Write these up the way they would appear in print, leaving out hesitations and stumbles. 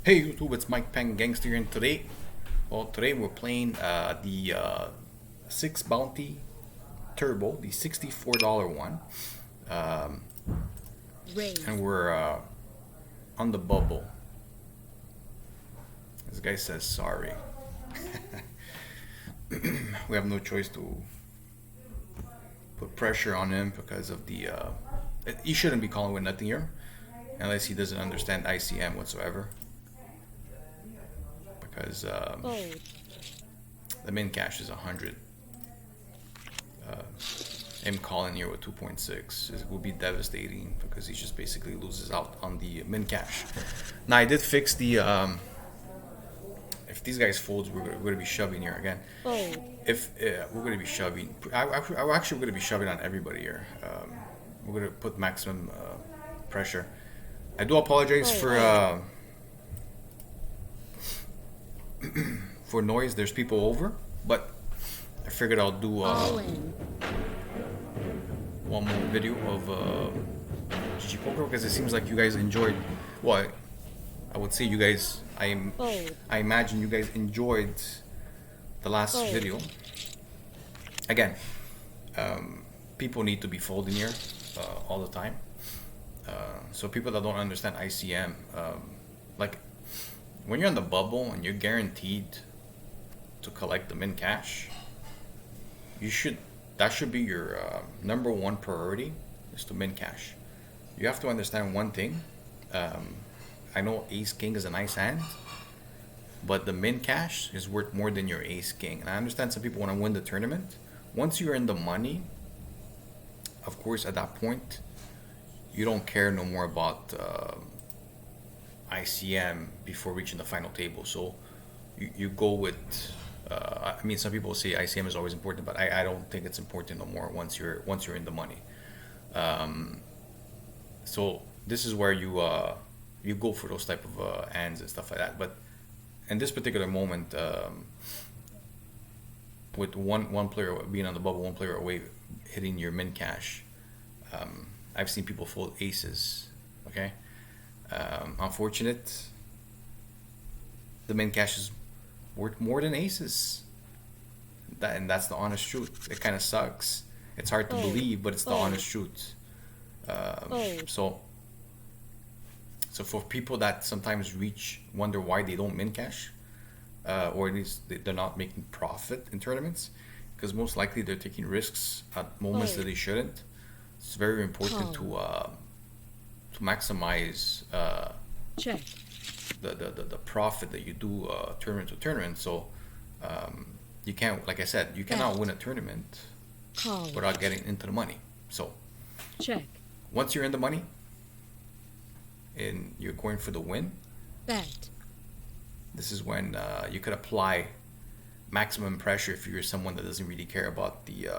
Hey YouTube, it's Mike Peng Gangster here, and today we're playing the 6 Bounty Turbo, the $64 one, um, and Raise. we're on the bubble. This guy says sorry. We have no choice to put pressure on him because of the. He shouldn't be calling with nothing here, unless he doesn't understand ICM whatsoever. Because Fold. the min cash is 100. Him calling here with 2.6 would be devastating because he just basically loses out on the min cash. Now I did fix the if these guys fold, we're going to be shoving here again. Fold. If we're going to be shoving, I actually going to be shoving on everybody here. We're going to put maximum pressure. I do apologize for noise. There's people over, but I figured I'll do All in. one more video of GG Poker because it seems like you guys enjoyed. Well, I would say you guys. Fold. I imagine you guys enjoyed the last Fold. video. Again, people need to be folding here all the time. So people that don't understand ICM, like when you're on the bubble and you're guaranteed to collect the min cash, that should be your number one priority is to min cash. You have to understand one thing. I know Ace King is a nice hand, but the min cash is worth more than your Ace King. And I understand some people want to win the tournament. Once you're in the money, of course, at that point, you don't care no more about ICM before reaching the final table. So you go with. I mean, some people say ICM is always important, but I don't think it's important no more once you're in the money. So this is where you go for those type of hands and stuff like that. But in this particular moment, with one player being on the bubble, one player away hitting your min cash, I've seen people fold aces. Okay, unfortunate. The min cash is worth more than aces. That's the honest truth. It kind of sucks. It's hard to believe, but it's the honest truth. So for people that sometimes wonder why they don't min cash, or at least they're not making profit in tournaments, because most likely they're taking risks at moments that they shouldn't. It's very important to maximize Check. the profit that you do tournament to tournament. So you can't, like I said, you cannot win a tournament Call. without getting into the money. So Check. once you're in the money and you're going for the win, Bet. this is when you could apply maximum pressure if you're someone that doesn't really care about the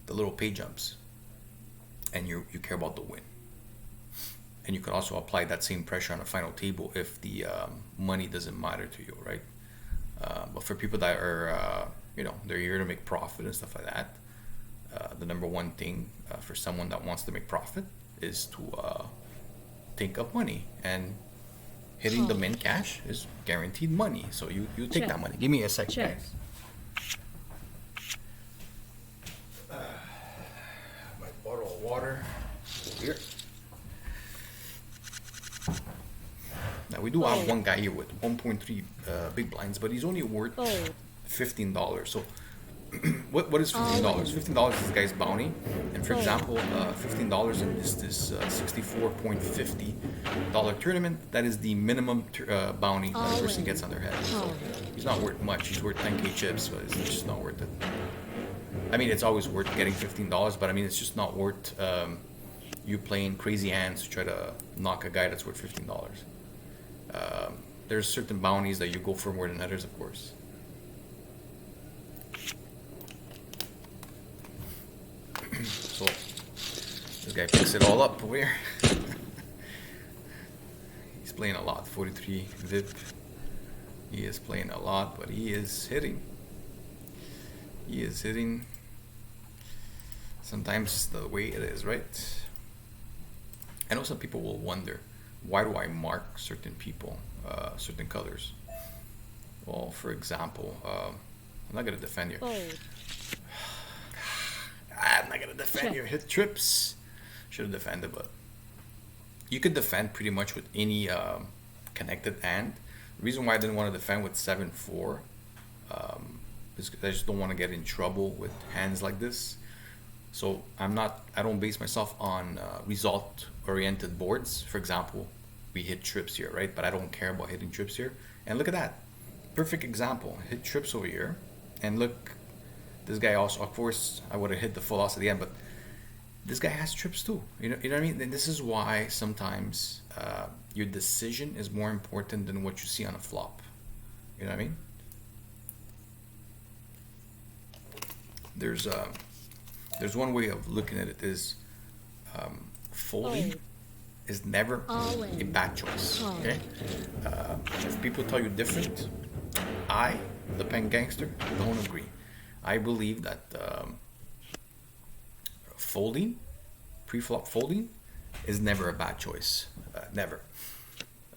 little pay jumps, and you care about the win. And you could also apply that same pressure on the final table if the money doesn't matter to you, right? But for people that are, they're here to make profit and stuff like that, the number one thing for someone that wants to make profit is to think of money. And hitting the min cash is guaranteed money. So you take Check. that money. Give me a second, Check. guys. My bottle of water here. Now we do have one guy here with 1.3 big blinds, but he's only worth Fold. $15. So what is $15? $15 is the guy's bounty, and for example, $15 in this $64.50 tournament, that is the minimum bounty that a person gets on their head. So he's not worth much. He's worth 10k chips, but it's just not worth it. I mean, it's always worth getting $15, but I mean, it's just not worth you playing crazy hands to try to knock a guy that's worth $15. There's certain bounties that you go for more than others, of course. So this guy picks it all up over here. He's playing a lot. 43 VIP. He is playing a lot, but he is hitting. He is hitting. Sometimes the way it is, right? I know some people will wonder why do I mark certain people, certain colors? Well, for example, I'm not gonna defend you. Fold. I'm not gonna defend Check. you. Hit trips. Should have defended, but you could defend pretty much with any connected hand. The reason why I didn't want to defend with 7-4 is because I just don't want to get in trouble with hands like this. So I don't base myself on result-oriented boards. For example, we hit trips here, right? But I don't care about hitting trips here. And look at that. Perfect example. Hit trips over here. And look, this guy also, of course, I would have hit the full house at the end, but this guy has trips too. You know what I mean? And this is why sometimes your decision is more important than what you see on a flop. You know what I mean? There's one way of looking at it is folding Fold. is never All a in. bad choice. Call. Okay? If people tell you different, I, the pen gangster, don't agree. I believe that folding, pre-flop folding, is never a bad choice. Never.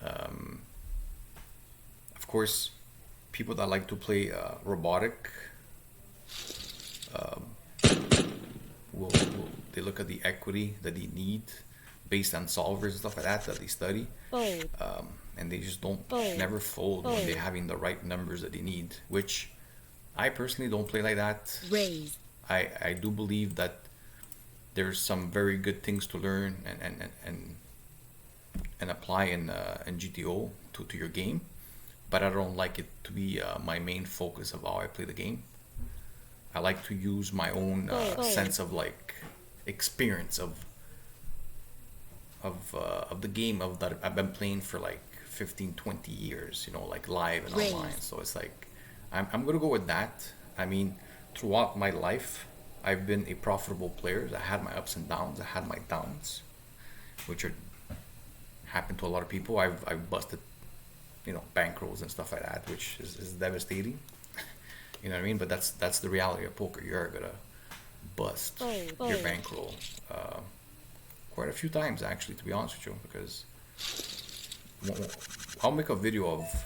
Of course, people that like to play robotic they look at the equity that they need based on solvers and stuff like that they study, Fold. and they just don't Fold. never fold when Fold. they're having the right numbers that they need, which I personally don't play like that. Raise. I do believe that there's some very good things to learn and apply in GTO to your game, but I don't like it to be my main focus of how I play the game. I like to use my own sense of like experience of the game of that I've been playing for like 15-20 years, you know, like live and Raise. online. So it's like I'm gonna go with that. I mean, throughout my life, I've been a profitable player. I had my ups and downs. I had my downs, which are happen to a lot of people. I've busted, you know, bankrolls and stuff like that, which is devastating. You know what I mean? But that's the reality of poker. You're gonna bust Fold. your bankroll quite a few times, actually, to be honest with you, because I'll make a video of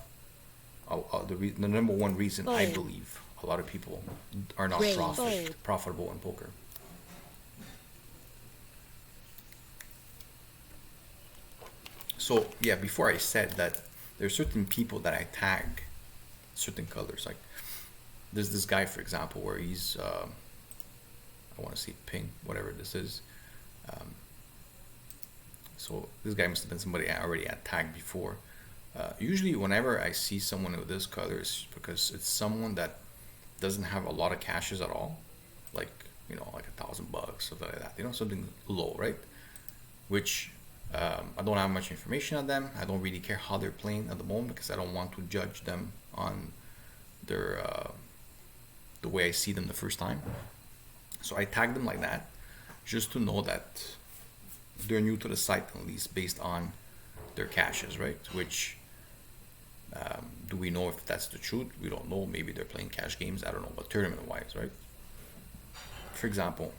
the number one reason I Fold. believe a lot of people are not Raise. Fold. profitable in poker. So yeah, before I said that there's certain people that I tag certain colors. Like there's this guy, for example, where he's I want to say pink, whatever this is. So this guy must have been somebody I already had tagged before. Usually whenever I see someone with this color, it's because it's someone that doesn't have a lot of cashes at all, like, you know, like $1,000, something like that, you know, something low, right? Which I don't have much information on them. I don't really care how they're playing at the moment because I don't want to judge them on their the way I see them the first time. So I tag them like that, just to know that they're new to the site, at least based on their caches, right? Which do we know if that's the truth? We don't know. Maybe they're playing cash games. I don't know, but tournament-wise, right? For example,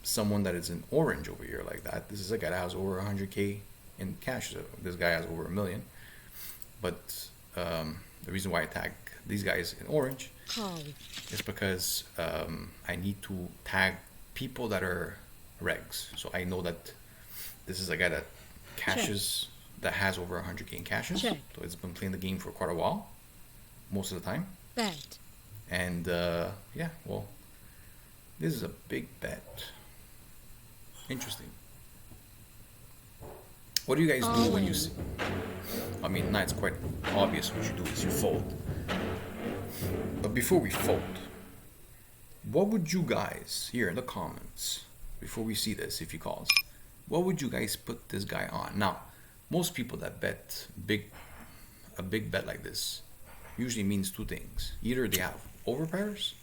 someone that is in orange over here like that. This is a guy that has over 100K in cash. So this guy has over 1 million. But the reason why I tag these guys in orange Call. is because I need to tag people that are regs. So I know that this is a guy that cashes, that has over 100K in cashes. Check. So it's been playing the game for quite a while, most of the time. Bet. And yeah, well, this is a big bet. Interesting. What do you guys do when you see? I mean, now it's quite obvious what you do is you fold. But before we fold, what would you guys, here in the comments, before we see this, if you call us, what would you guys put this guy on? Now, most people that bet a big bet like this usually means two things. Either they have overpairs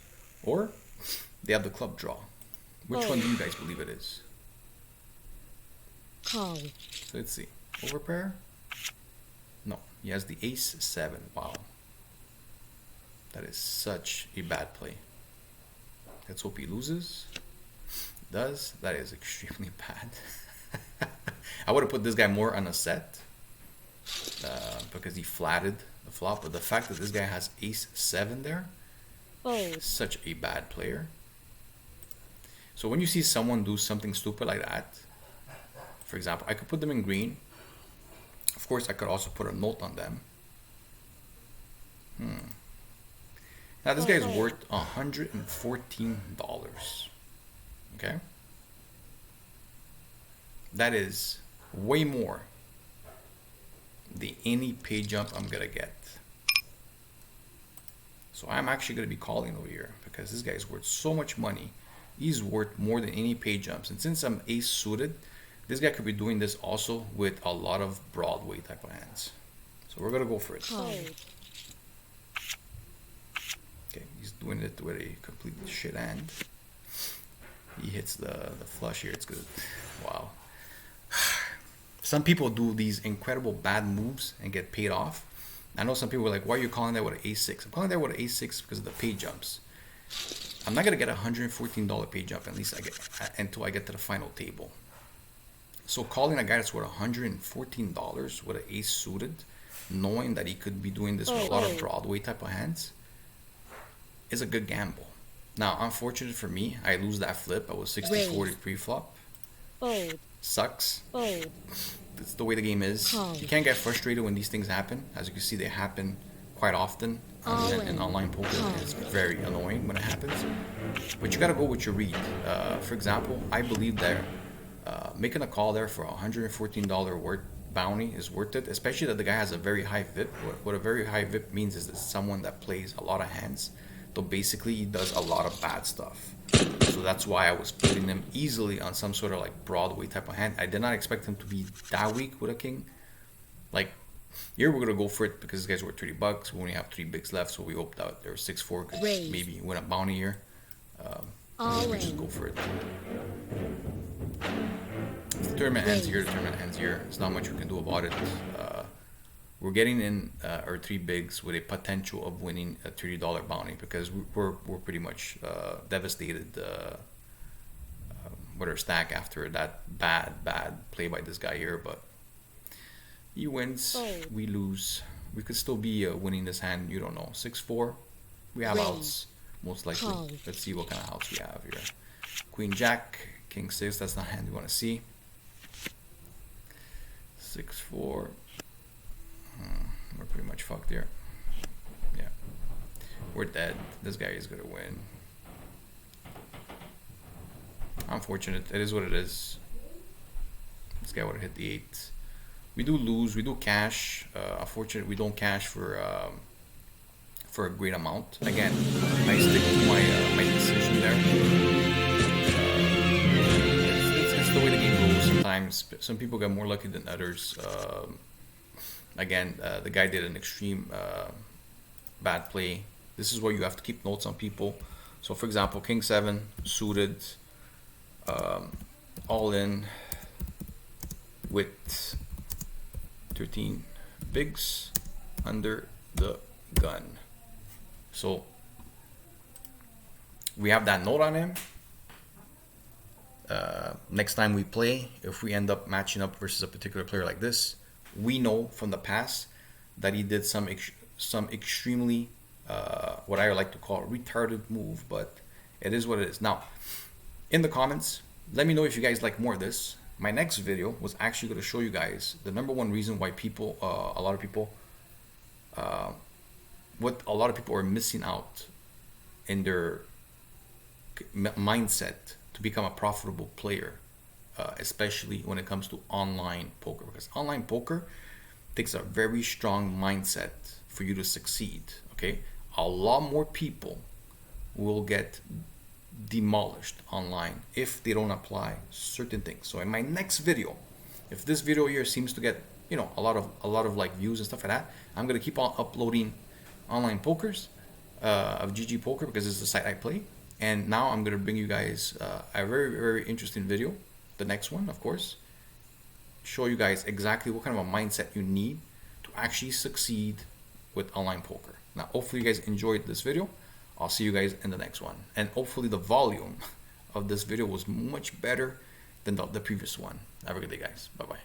or they have the club draw. Which one do you guys believe it is? Call. So let's see. Overpair? No, he has the ace 7. Wow. That is such a bad play. Let's hope he loses. Does. That is extremely bad. I would have put this guy more on a set. because he flatted the flop. But the fact that this guy has ace 7 there, Fold. such a bad player. So when you see someone do something stupid like that, for example, I could put them in green. Of course, I could also put a note on them. Now this guy is worth $114. Okay, that is way more than any pay jump I'm gonna get. So I'm actually gonna be calling over here because this guy is worth so much money. He's worth more than any pay jumps, and since I'm ace suited, this guy could be doing this also with a lot of Broadway type of hands. So we're gonna go for it. Fold. Okay, he's doing it with a complete shit hand. He hits the flush here. It's good. Wow. Some people do these incredible bad moves and get paid off. I know some people are like, why are you calling that with an a6? I'm calling that with an a6 because of the pay jumps. I'm not gonna get a $114 pay jump until I get to the final table. So calling a guy that's worth $114 with an ace suited, knowing that he could be doing this with a lot of Broadway type of hands, is a good gamble. Now, unfortunate for me, I lose that flip. I was 60-40 pre-flop. Fold. Sucks. Fold. It's the way the game is. Call. You can't get frustrated when these things happen. As you can see, they happen quite often. In online poker, it's very annoying when it happens. But you gotta go with your read. For example, I believe that making a call there for $114 worth bounty is worth it, especially that the guy has a very high VIP. What a very high VIP means is that someone that plays a lot of hands. So basically, he does a lot of bad stuff. So that's why I was putting him easily on some sort of like Broadway type of hand. I did not expect him to be that weak with a king. Like, here we're gonna go for it because this guy's worth $30. We only have 3 bigs left, so we hope that there was 6-4 because maybe win a bounty here. We just go for it. If the tournament ends here, the tournament ends here. There's not much we can do about it. We're getting in our 3 bigs with a potential of winning a $30 bounty because we're pretty much devastated with our stack after that bad play by this guy here. But he wins, we lose. We could still be winning this hand. You don't know. 6-4. We have outs most likely. Let's see what kind of outs we have here. Queen Jack, King 6. That's not a hand we want to see. 6-4. We're pretty much fucked here. Yeah, we're dead. This guy is gonna win. Unfortunate. It is what it is. This guy would have hit the 8. We do lose. We do cash. Unfortunately, we don't cash for a great amount. Again, I stick to my decision there. It's the way the game goes. Sometimes some people get more lucky than others. Again, the guy did an extreme bad play. This is where you have to keep notes on people. So, for example, King 7 suited, all in with 13 bigs under the gun. So we have that note on him. Next time we play, if we end up matching up versus a particular player like this, we know from the past that he did some extremely what I like to call a retarded move, but it is what it is. Now, in the comments, let me know if you guys like more of this. My next video was actually going to show you guys the #1 reason why people, a lot of people are missing out in their mindset to become a profitable player, especially when it comes to online poker, because online poker takes a very strong mindset for you to succeed. Okay, a lot more people will get demolished online if they don't apply certain things. So in my next video, if this video here seems to get, you know, a lot of like views and stuff like that, I'm gonna keep on uploading online pokers of GG Poker because it's the site I play. And now I'm gonna bring you guys a very interesting video, the next one, of course, show you guys exactly what kind of a mindset you need to actually succeed with online poker. Now, hopefully you guys enjoyed this video. I'll see you guys in the next one. And hopefully the volume of this video was much better than the previous one. Have a good day, guys. Bye-bye.